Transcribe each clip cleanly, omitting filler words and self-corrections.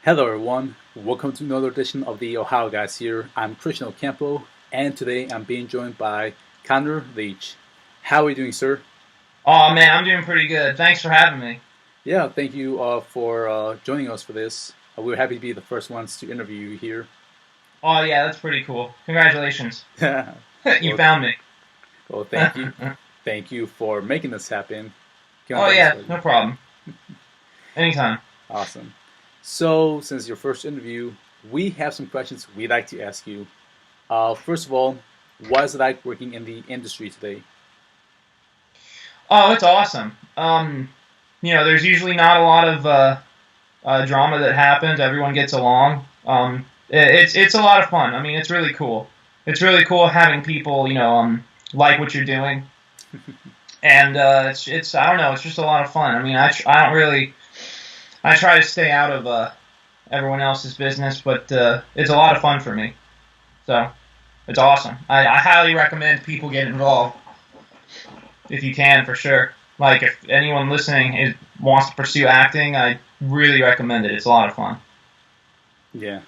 Hello, everyone. Welcome to another edition of the Ohio Guys here. I'm Christian Ocampo, and today I'm being joined by Connor Leach. How are you doing, sir? Oh man, I'm doing pretty good. Thanks for having me. Yeah, thank you for joining us for this. We're happy to be the first ones to interview you here. Oh yeah, that's pretty cool. Congratulations. You well, found me. well, thank you. Thank you for making this happen. Oh yeah, no problem. Anytime. Awesome. So, since your first interview, we have some questions we'd like to ask you. First of all, what is it like working in the industry today? Oh, it's awesome. There's usually not a lot of drama that happens. Everyone gets along. It's a lot of fun. I mean, it's really cool. It's really cool having people, like what you're doing, and it's I don't know. It's just a lot of fun. I mean, I don't really. I try to stay out of everyone else's business, but it's a lot of fun for me. So it's awesome. I highly recommend people get involved if you can, for sure. Like if anyone listening wants to pursue acting, I really recommend it. It's a lot of fun, Yeah,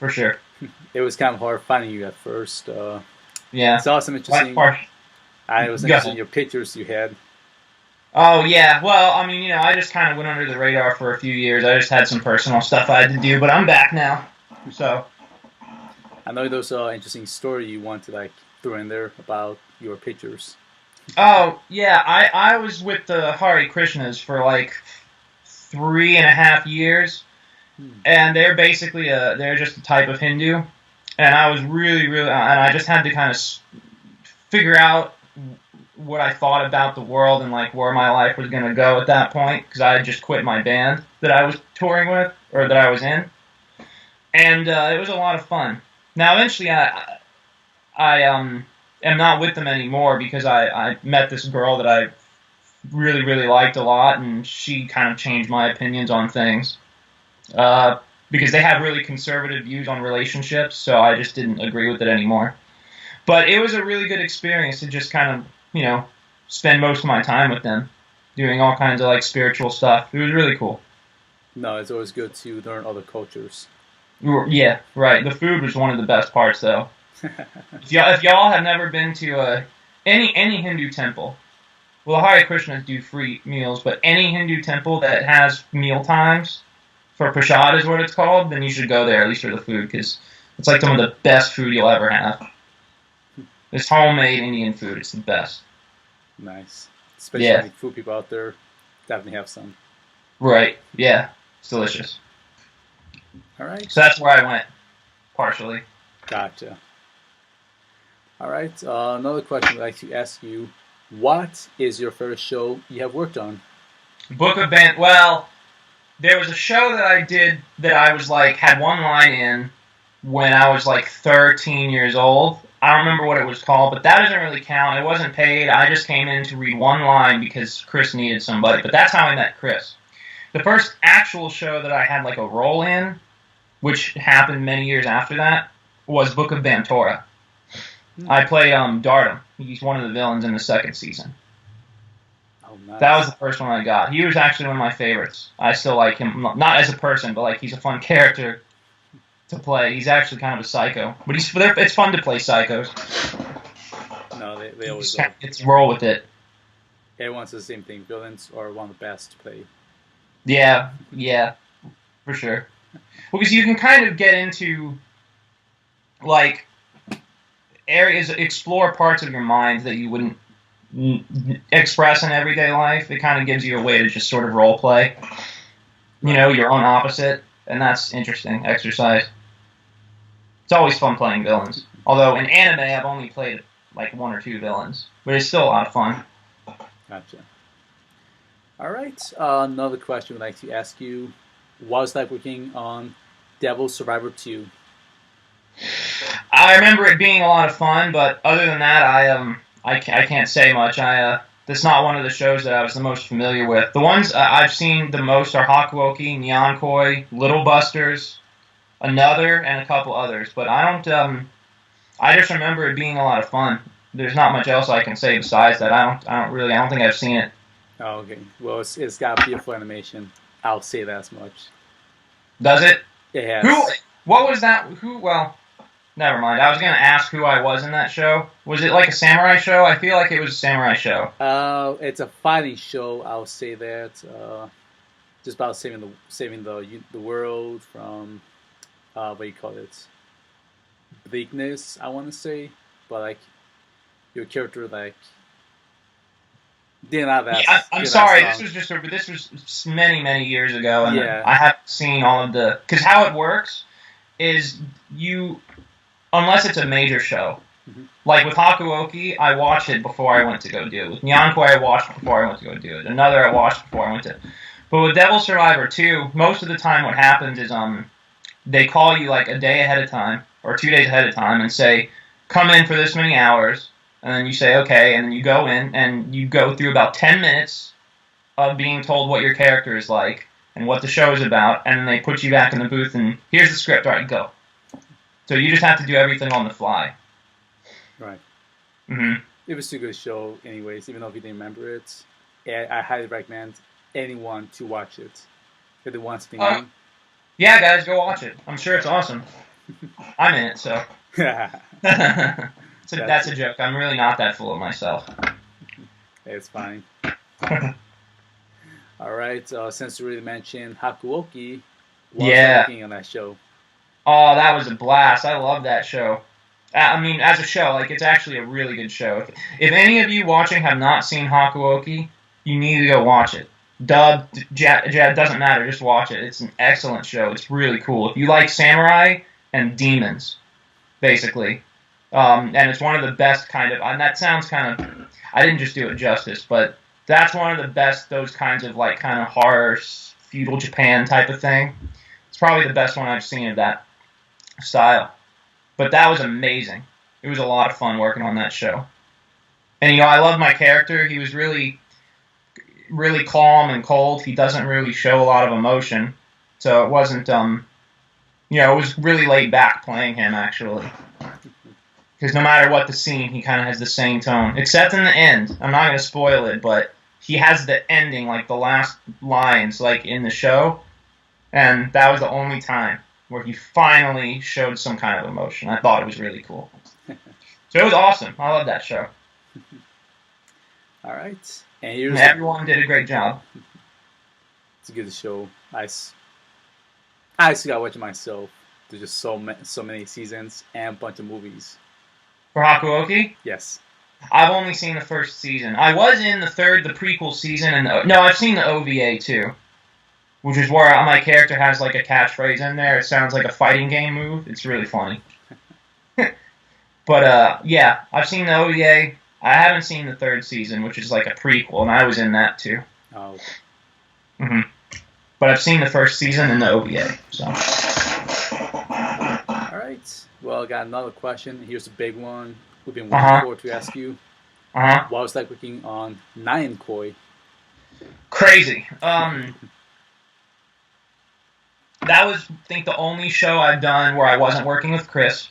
for sure. it was kind of hard finding you at first. Yeah. It's awesome, What interesting. part? I was Go interested in ahead. your pictures you had. Oh yeah. Well, I mean, I just kind of went under the radar for a few years. I just had some personal stuff I had to do, but I'm back now. So. I know there's an interesting story you want to like throw in there about your pictures. Oh yeah, I was with the Hare Krishnas for like 3.5 years, Hmm. and they're basically they're just a type of Hindu, and I was really, and I just had to kind of figure out what I thought about the world and like where my life was gonna go at that point because I had just quit my band that I was touring with or that I was in, and it was a lot of fun. Now eventually I am not with them anymore because I met this girl that I really liked a lot, and she kind of changed my opinions on things. Because they have really conservative views on relationships, so I just didn't agree with it anymore. But it was a really good experience to just kind of, spend most of my time with them, doing all kinds of like spiritual stuff. It was really cool. No, it's always good to learn other cultures. Yeah, right. The food was one of the best parts, though. If y'all have never been to any Hindu temple, well, the Hare Krishnas do free meals, but any Hindu temple that has meal times for prasad is what it's called, then you should go there at least for the food because it's like some of the best food you'll ever have. It's homemade Indian food. It's the best. Nice. Especially Yeah. any food people out there, definitely have some. Right. Yeah. It's delicious. All right. So that's where I went, partially. Gotcha. All right. Another question I'd like to ask you. What is your favorite show you have worked on? Book of Ben. Well, there was a show that I did that I was like had one line in when I was like 13 years old. I don't remember what it was called, but that doesn't really count. It wasn't paid. I just came in to read one line because Chris needed somebody. But that's how I met Chris. The first actual show that I had like a role in, which happened many years after that, was Book of Bantora. I played Dartum. He's one of the villains in the second season. Oh, That was nice. the first one I got. He was actually one of my favorites. I still like him, not as a person, but like he's a fun character to play. He's actually kind of a psycho, but it's fun to play psychos. No, they You always just are. get to roll with it. Everyone says the same thing. Villains are one of the best to play. Yeah, for sure. Because you can kind of get into like areas, explore parts of your mind that you wouldn't express in everyday life. It kind of gives you a way to just sort of role play, your own opposite, and that's interesting exercise. It's always fun playing villains. Although in anime, I've only played like one or two villains, but it's still a lot of fun. Gotcha. All right. Another question I'd like to ask you. Was like working on Devil Survivor 2? I remember it being a lot of fun, but other than that, I can't say much. That's not one of the shows that I was the most familiar with. The ones I've seen the most are Hakuoki, Nyan Koi, Little Busters, another, and a couple others. But I don't. I just remember it being a lot of fun. There's not much else I can say besides that. I don't think I've seen it. Oh, okay. Well, it's got beautiful animation. I'll say that as much. Does it? It has. Who? What was that? Who? Well, never mind. I was gonna ask who I was in that show. Was it like a samurai show? I feel like it was a samurai show. It's a fighting show. I'll say that. Just about saving the world from what do you call it? Bleakness, I want to say, but like your character like did not that. Yeah, I'm sorry. This was many years ago, and Yeah. I haven't seen all of the. Because how it works is you, unless it's a major show, like with Hakuoki, I watched it before I went to go do it. With Nyan Koi, I watched before I went to go do it. Another I watched before I went to. But with Devil Survivor 2, most of the time what happens is they call you like a day ahead of time or 2 days ahead of time and say, come in for this many hours. And then you say, okay, and then you go in and you go through about 10 minutes of being told what your character is like and what the show is about, and then they put you back in the booth and here's the script, all right, go. So you just have to do everything on the fly. Right. Mm-hmm. It was a good show anyways, even though if you didn't remember it. I highly recommend anyone to watch it if they want something new. Yeah, guys, go watch it. I'm sure it's awesome. I'm in it, so. So that's a joke. I'm really not that full of myself. It's fine. All right. Since you already mentioned Hakuoki, what was working on that show? Oh, that was a blast. I love that show. I mean, as a show, like it's actually a really good show. If any of you watching have not seen Hakuoki, you need to go watch it. Dubbed, doesn't matter. Just watch it. It's an excellent show. It's really cool. If you like samurai and demons, basically. And it's one of the best kind of, and that sounds kind of, I didn't just do it justice, but that's one of the best, those kinds of like kind of horror, feudal Japan type of thing. It's probably the best one I've seen of that style. But that was amazing. It was a lot of fun working on that show. And, you know, I love my character. He was really, really calm and cold. He doesn't really show a lot of emotion. So it wasn't, you know, it was really laid back playing him, actually. Because no matter what the scene, he kind of has the same tone. Except in the end. I'm not going to spoil it, but he has the ending, like the last lines, like in the show. And that was the only time where he finally showed some kind of emotion. I thought it was really cool. So it was awesome. I love that show. All right. And everyone did a great job. It's a good show. I still got watching myself. There's just so many seasons and a bunch of movies. For Hakuoki? Yes. I've only seen the first season. I was in the prequel season, and no, I've seen the OVA too, which is where my character has like a catchphrase in there. It sounds like a fighting game move. It's really funny. But yeah, I've seen the OVA. I haven't seen the third season, which is like a prequel, and I was in that too. Oh. Mhm. But I've seen the first season and the OVA. So. All right. Well, I got another question. Here's a big one. We've been waiting for to ask you. What was like working on Nyan Koi? Crazy. That was, I think, the only show I've done where I wasn't working with Chris.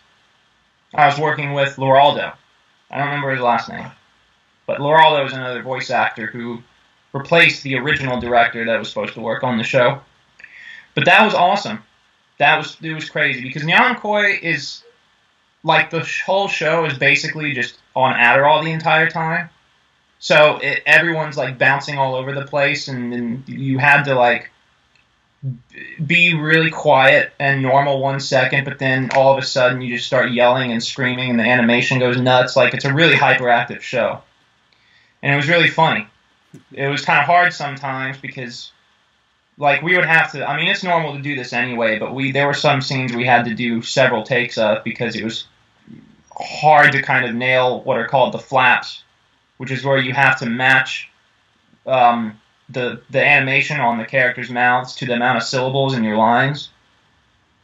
I was working with Loraldo. I don't remember his last name. But Loraldo is another voice actor who replaced the original director that was supposed to work on the show. But that was awesome. It was crazy because Nyan Koi is like the whole show is basically just on Adderall the entire time. So everyone's like bouncing all over the place, and you had to like be really quiet and normal 1 second, but then all of a sudden you just start yelling and screaming, and the animation goes nuts. Like it's a really hyperactive show, and it was really funny. It was kind of hard sometimes because. Like, we would have to, I mean, it's normal to do this anyway, but there were some scenes we had to do several takes of because it was hard to kind of nail what are called the flaps, which is where you have to match the animation on the characters' mouths to the amount of syllables in your lines.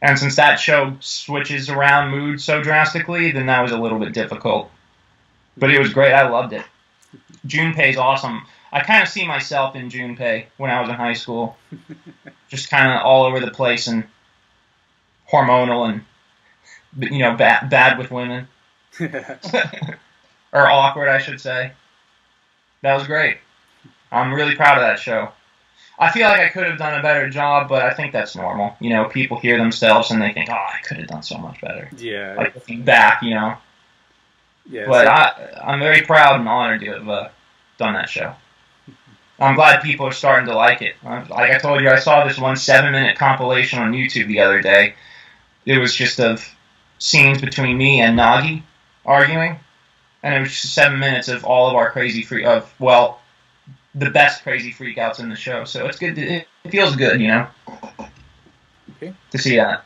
And since that show switches around mood so drastically, then that was a little bit difficult. But it was great. I loved it. Junpei's awesome. I kind of see myself in Junpei when I was in high school. Just kind of all over the place and hormonal and, you know, bad with women. Or awkward, I should say. That was great. I'm really proud of that show. I feel like I could have done a better job, but I think that's normal. You know, people hear themselves and they think, "Oh, I could have done so much better." Yeah. Like looking back, you know. Yeah. But I'm very proud and honored to have done that show. I'm glad people are starting to like it. Like I told you, I saw this one 7-minute compilation on YouTube the other day. It was just of scenes between me and Nagi arguing, and it was just 7 minutes of all of our the best crazy freakouts in the show. So it's good. It feels good, you know, to see that.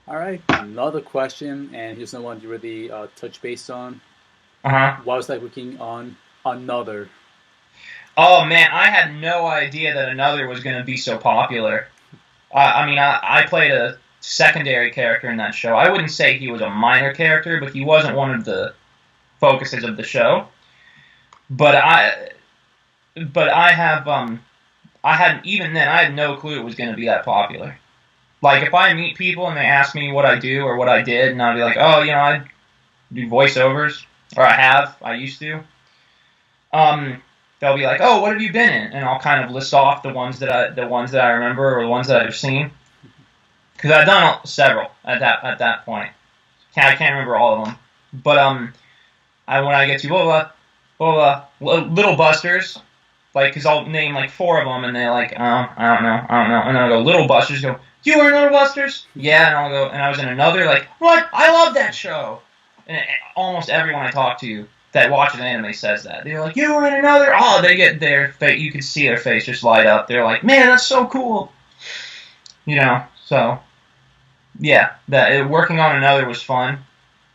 All right, another question, and here's the one you really touched base on. Uh-huh. What was like working on Another? Oh, man, I had no idea that Another was going to be so popular. I played a secondary character in that show. I wouldn't say he was a minor character, but he wasn't one of the focuses of the show. But I had no clue it was going to be that popular. Like, if I meet people and they ask me what I do or what I did, and I'll be like, oh, you know, I do voiceovers, or I used to. They'll be like, oh, what have you been in? And I'll kind of list off the ones that I remember or the ones that I've seen. Because I've done several at that point. I can't remember all of them. But when I get to Little Busters, like, because I'll name like 4 of them, and they're like, I don't know, and then I'll go Little Busters. Go, you were in Little Busters? Yeah, and I'll go, and I was in Another. Like, what? I love that show. And almost everyone I talk to that watches anime says that. They're like, you were in Another? Oh, they get their face. You can see their face just light up. They're like, man, that's so cool. You know, so yeah, working on Another was fun.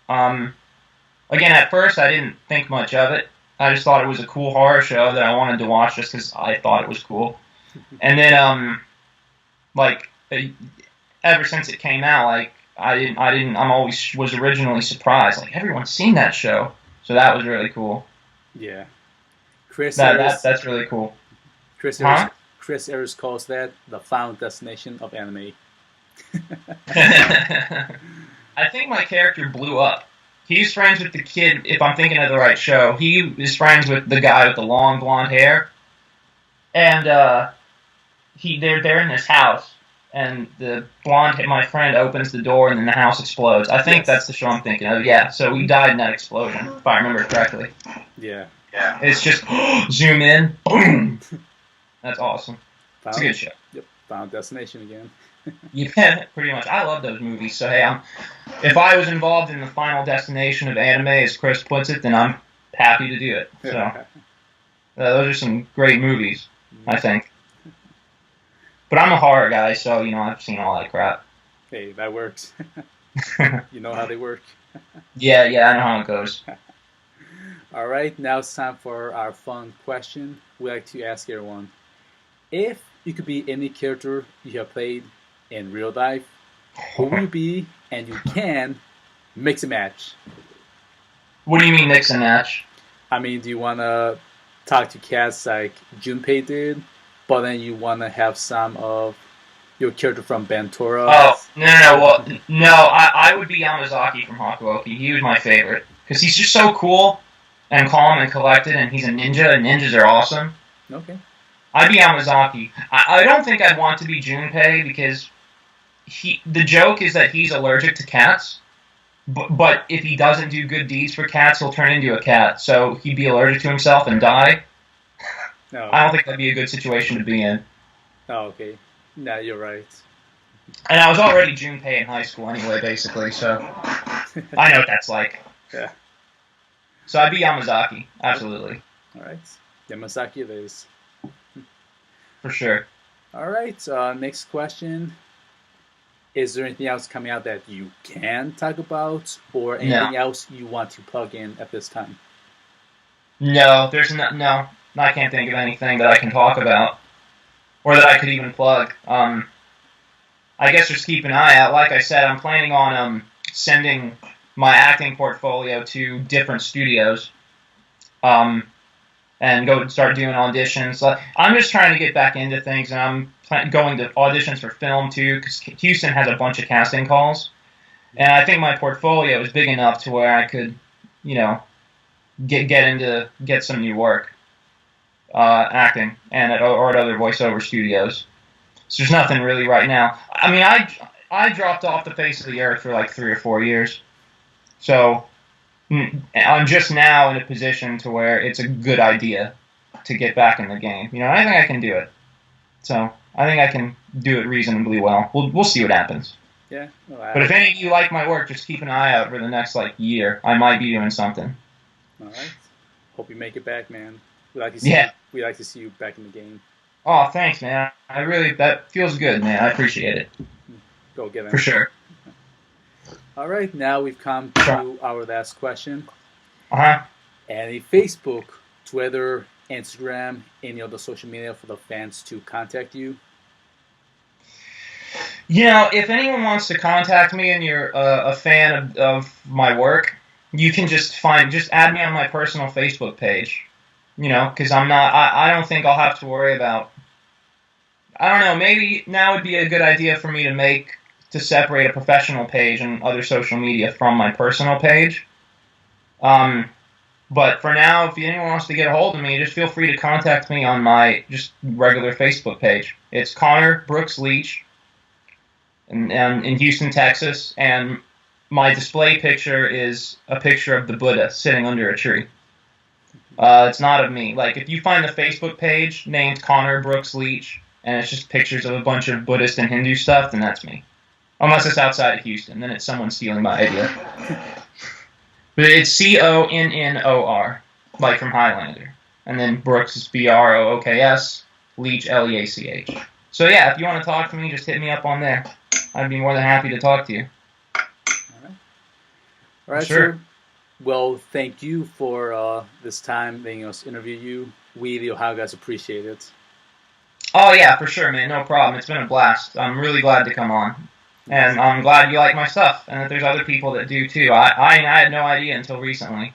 Again, at first I didn't think much of it. I just thought it was a cool horror show that I wanted to watch just because I thought it was cool. And then, ever since it came out, like, I always was originally surprised. Like, everyone's seen that show. So that was really cool. Yeah. That's really cool. Chris Ayers calls that the final destination of anime. I think my character blew up. He's friends with the kid, if I'm thinking of the right show. He is friends with the guy with the long blonde hair. And they're in this house, and my friend opens the door, and then the house explodes. I think that's the show I'm thinking of. Yeah, so he died in that explosion, if I remember correctly. Yeah. It's just zoom in, boom. That's awesome. It's a good show. Yep, Final Destination again. Yeah, pretty much. I love those movies. So hey, if I was involved in the final destination of anime, as Chris puts it, then I'm happy to do it. So those are some great movies, I think. But I'm a horror guy, so you know I've seen all that crap. Hey, that works. You know how they work. Yeah, I know how it goes. All right, now it's time for our fun question. We like to ask everyone, if you could be any character you have played in real life, who will you be? And you can mix and match. What do you mean mix and match? I mean, do you want to talk to cats like Junpei did, but then you want to have some of your character from Bantora? Oh, no. I would be Yamazaki from Hakuoki. He was my favorite. Because he's just so cool and calm and collected, and he's a ninja, and ninjas are awesome. Okay. I'd be Yamazaki. I don't think I'd want to be Junpei, because the joke is that he's allergic to cats, but if he doesn't do good deeds for cats, he'll turn into a cat, so he'd be allergic to himself and die. No. I don't think that'd be a good situation to be in. Oh, okay. No, you're right. And I was already Junpei in high school anyway, basically, so I know what that's like. Yeah. So I'd be Yamazaki, absolutely. All right. Yamazaki it is. For sure. All right. Next question. Is there anything else coming out that you can talk about, or anything else you want to plug in at this time? No, there's no. I can't think of anything that I can talk about, or that I could even plug. I guess just keep an eye out. Like I said, I'm planning on sending my acting portfolio to different studios, and go start doing auditions. I'm just trying to get back into things, and I'm going to auditions for film too, because Houston has a bunch of casting calls, and I think my portfolio is big enough to where I could, you know, get some new work. acting and or at other voiceover studios. So there's nothing really right now. I mean, I dropped off the face of the earth for like 3 or 4 years, so I'm just now in a position to where it's a good idea to get back in the game. I think I can do it. So I think I can do it reasonably well. We'll see what happens. Yeah. But if any of you like my work, just keep an eye out for the next year. I might be doing something. All right. Hope you make it back, man. We like to see you back in the game. Oh, thanks, man. That feels good, man. I appreciate it. Go get it. For sure. All right, now we've come to our last question. Any Facebook, Twitter, Instagram, any other social media for the fans to contact you? If anyone wants to contact me and you're a fan of my work, you can just add me on my personal Facebook page. Because I don't think I'll have to worry about. I don't know. Maybe now would be a good idea for me to separate a professional page and other social media from my personal page. But for now, if anyone wants to get a hold of me, just feel free to contact me on my just regular Facebook page. It's Connor Brooks Leach, in Houston, Texas, and my display picture is a picture of the Buddha sitting under a tree. It's not of me. If you find the Facebook page named Connor Brooks Leach, and it's just pictures of a bunch of Buddhist and Hindu stuff, then that's me. Unless it's outside of Houston, then it's someone stealing my idea. But it's Connor, like from Highlander. And then Brooks is Brooks, Leach, Leach. So yeah, if you want to talk to me, just hit me up on there. I'd be more than happy to talk to you. All right, sure. Sir. Well, thank you for this time letting us interview you. We, the Ohio guys, appreciate it. Oh, yeah, for sure, man. No problem. It's been a blast. I'm really glad to come on. And I'm glad you like my stuff, and that there's other people that do, too. I had no idea until recently.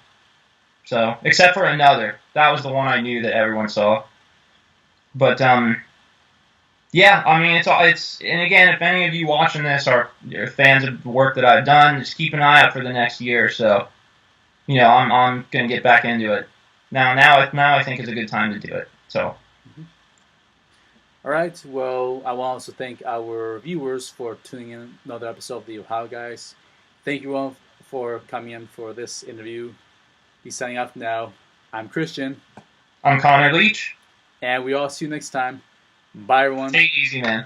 So, except for Another. That was the one I knew that everyone saw. But, yeah, I mean, it's and again, if any of you watching this are fans of the work that I've done, just keep an eye out for the next year or so. I'm going to get back into it. Now I think is a good time to do it. So. All right. Well, I want to also thank our viewers for tuning in another episode of the Ohio Guys. Thank you all for coming in for this interview. He's signing off now. I'm Christian. I'm Connor Leach. And we all see you next time. Bye, everyone. Take it easy, man.